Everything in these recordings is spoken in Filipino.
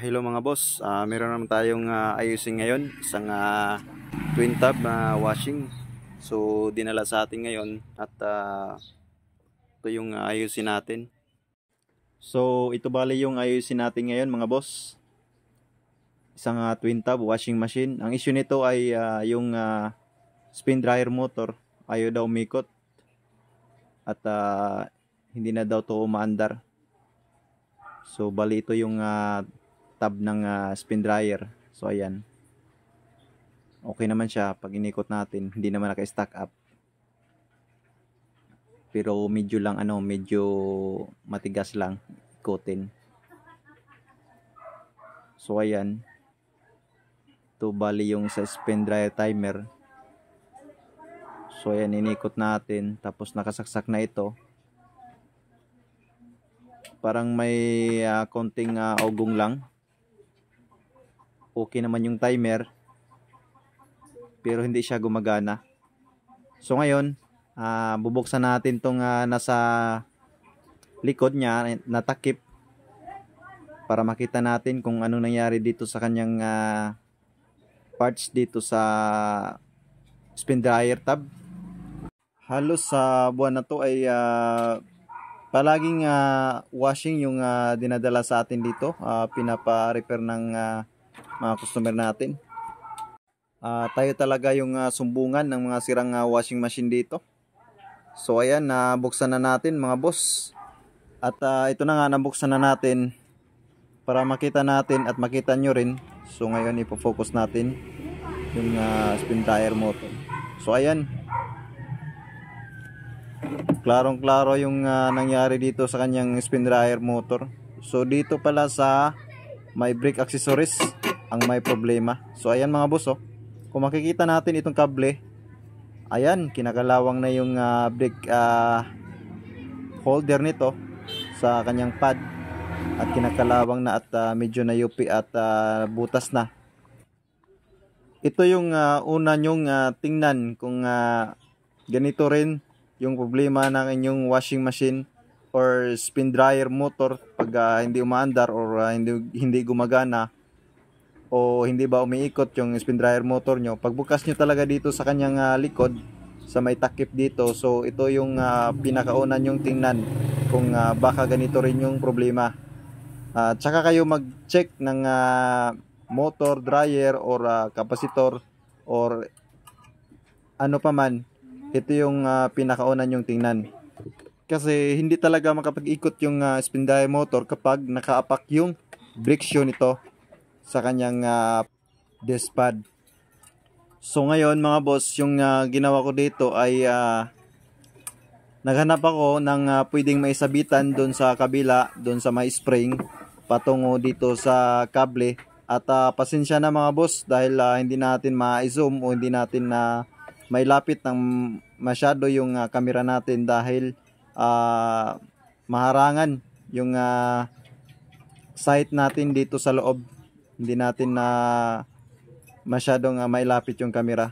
Hello mga boss, meron naman tayong ayusin ngayon, isang twin tub washing. So dinala sa atin ngayon at ito yung ayusin natin. So ito bali yung ayusin natin ngayon mga boss. Isang twin tub washing machine. Ang issue nito ay yung spin dryer motor ayaw daw umikot at hindi na daw to umaandar. So bali ito yung tab ng spin dryer. So ayan. Okay naman siya pag inikot natin, hindi naman naka-stack up. Pero medyo lang medyo matigas lang ikotin. So ayan. Ito bali yung sa spin dryer timer. So ayan, inikot natin tapos nakasaksak na ito. Parang may konting ugong lang. Okay naman yung timer pero hindi siya gumagana. So ngayon bubuksan natin tong nasa likod niya na takip para makita natin kung ano nangyari dito sa kanyang parts dito sa spin dryer tab. Halos sa buwan na to ay palaging washing yung dinadala sa atin dito, pinapa-repair ng mga customer natin. Tayo talaga yung sumbungan ng mga sirang washing machine dito. So ayan, nabuksan na natin mga boss. At ito na nga, nabuksan na natin para makita natin at makita nyo rin. So ngayon ipo-focus natin yung spin dryer motor. So ayan, klarong klaro yung nangyari dito sa kanyang spin dryer motor. So dito pala sa may brake accessories ang may problema. So ayan mga boss, kung makikita natin itong kable, ayan, kinakalawang na yung brake holder nito sa kanyang pad at kinakalawang na at medyo nayupi at butas na. Ito yung una nyong tingnan kung ganito rin yung problema ng inyong washing machine or spin dryer motor pag hindi umaandar or hindi gumagana o hindi ba umiikot yung spin dryer motor nyo. Pagbukas nyo talaga dito sa kanyang likod sa may takip dito, so ito yung pinakauna nyong tingnan kung baka ganito rin yung problema. Tsaka kayo mag-check ng motor, dryer or capacitor or ano pa man. Ito yung pinakauna nyong tingnan. Kasi hindi talaga makapag-ikot yung spin dryer motor kapag nakaapak yung brake shoe nito sa kanyang disc pad. So ngayon mga boss, yung ginawa ko dito ay naghanap ako ng pwedeng maisabitan doon sa kabila, doon sa may spring patungo dito sa kable. At pasensya na mga boss dahil hindi natin ma-zoom o hindi natin may lapit ng masyado yung camera natin dahil maharangan yung sight natin dito sa loob. Hindi natin masyadong mailapit yung camera.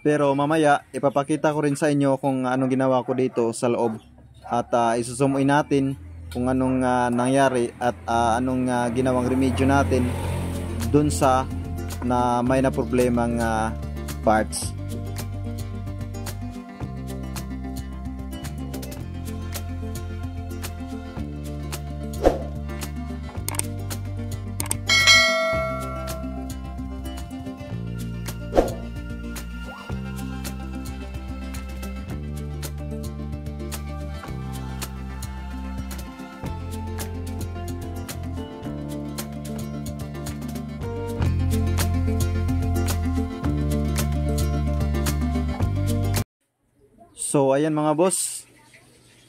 Pero mamaya ipapakita ko rin sa inyo kung anong ginawa ko dito sa loob. At isusumoy natin kung anong nangyari at anong ginawang remedyo natin dun sa na may na problemang parts. So ayan mga boss,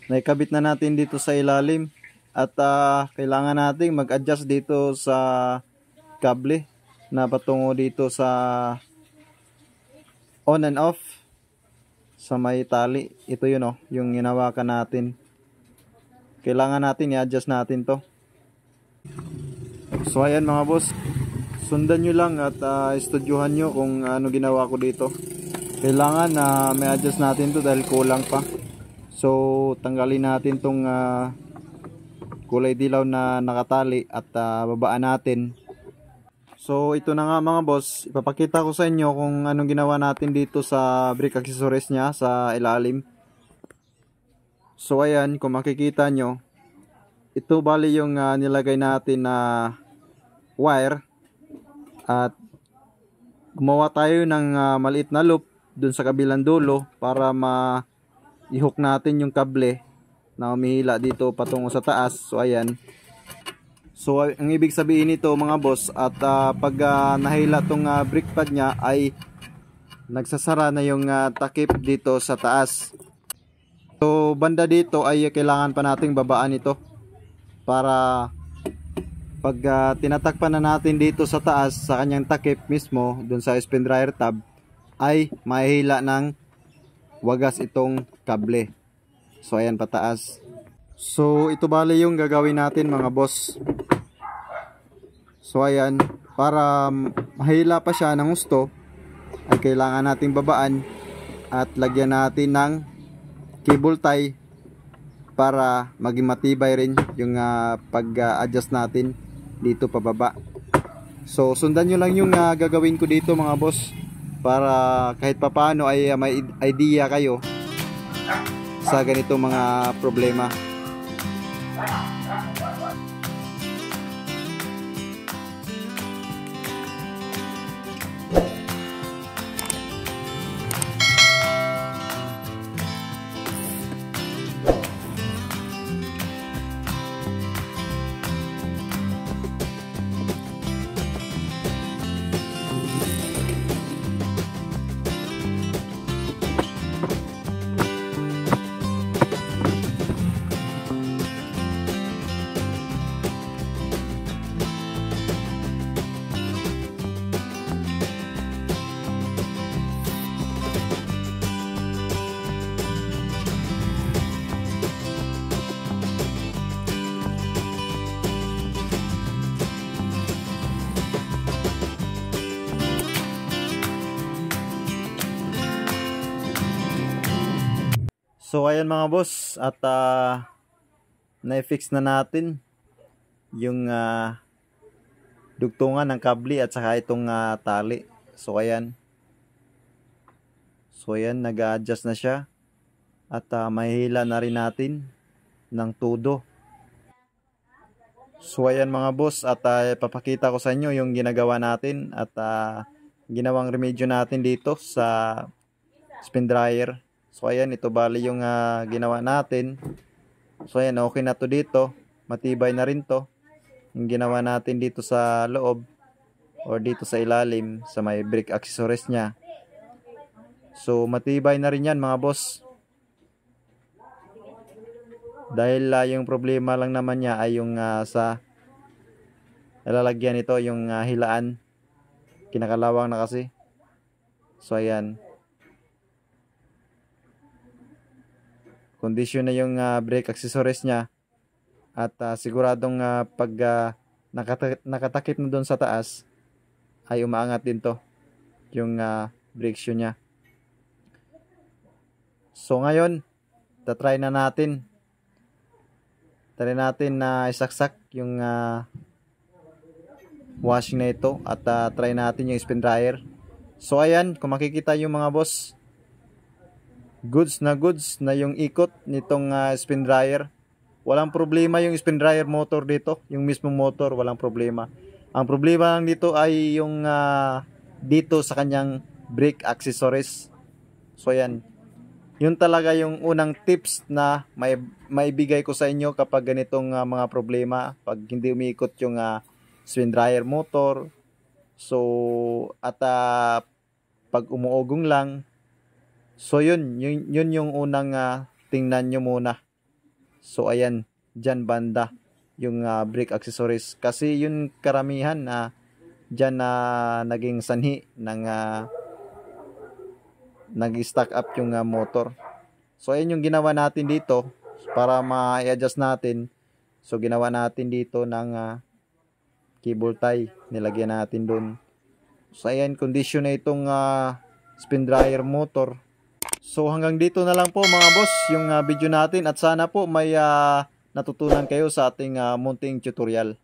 naikabit na natin dito sa ilalim at kailangan nating mag-adjust dito sa kable na patungo dito sa on and off sa may tali. Ito yun yung hinawakan natin. Kailangan natin i-adjust natin to. So ayan mga boss, sundan nyo lang at estudyuhan nyo kung ano ginawa ko dito. Kailangan may adjust natin to dahil kulang pa. So tanggalin natin tong kulay dilaw na nakatali at babaan natin. So ito na nga mga boss, ipapakita ko sa inyo kung anong ginawa natin dito sa brake accessories nya sa ilalim. So ayan, kung makikita nyo, ito bali yung nilagay natin na wire, at gumawa tayo ng maliit na loop dun sa kabilang dulo para i-hook natin yung kable na humihila dito patungo sa taas. So ayan. So ang ibig sabihin nito mga boss, at pag nahila tong brake pad nya ay nagsasara na yung takip dito sa taas. So banda dito ay kailangan pa nating babaan ito para pag tinatakpan na natin dito sa taas sa kanyang takip mismo dun sa spin dryer tab, ay mahihila ng wagas itong kable. So ayan, pataas. So ito bali yung gagawin natin mga boss. So ayan, para mahila pa siya ng gusto ay kailangan nating babaan at lagyan natin ng cable tie para maging matibay rin yung pag-adjust natin dito pababa. So sundan nyo lang yung gagawin ko dito mga boss, para kahit papaano ay may idea kayo sa ganito mga problema. So ayan mga boss, at na-fix na natin yung dugtungan ng kable at saka itong tali. So ayan. So ayan, nag-a-adjust na siya at mahihila na rin natin ng todo. So ayan mga boss, at papakita ko sa inyo yung ginagawa natin at ginawang remedyo natin dito sa spin dryer. So ayan, ito bali yung ginawa natin. So ayan, okay na to dito. Matibay na rin to. Yung ginawa natin dito sa loob or dito sa ilalim sa may brake accessories nya. So matibay na rin yan mga boss. Dahil yung problema lang naman niya ay yung sa nalalagyan nito, yung hilaan. Kinakalawang na kasi. So ayan. Kondisyon na yung brake accessories niya, at siguradong pag nakatakip na doon sa taas ay umaangat din to yung brake shoe niya. So ngayon, tatry na natin. Try natin na isaksak yung washing na ito at try natin yung spin dryer. So ayan, kung makikita yung mga boss, goods na yung ikot nitong spin dryer. Walang problema yung spin dryer motor dito, yung mismong motor walang problema. Ang problema lang dito ay yung dito sa kanyang brake accessories. So yan, yun talaga yung unang tips na maibigay ko sa inyo kapag ganitong mga problema, pag hindi umiikot yung spin dryer motor. So at pag umuugong lang. So yun yung unang tingnan nyo muna. So ayan, dyan banda yung brake accessories. Kasi yun karamihan na dyan na naging sanhi ng nag-stack up yung motor. So ayan yung ginawa natin dito para ma-adjust natin. So ginawa natin dito ng cable tie. Nilagyan natin dun. So ayan, condition na itong spin dryer motor. So hanggang dito na lang po mga boss yung video natin, at sana po may natutunan kayo sa ating munting tutorial.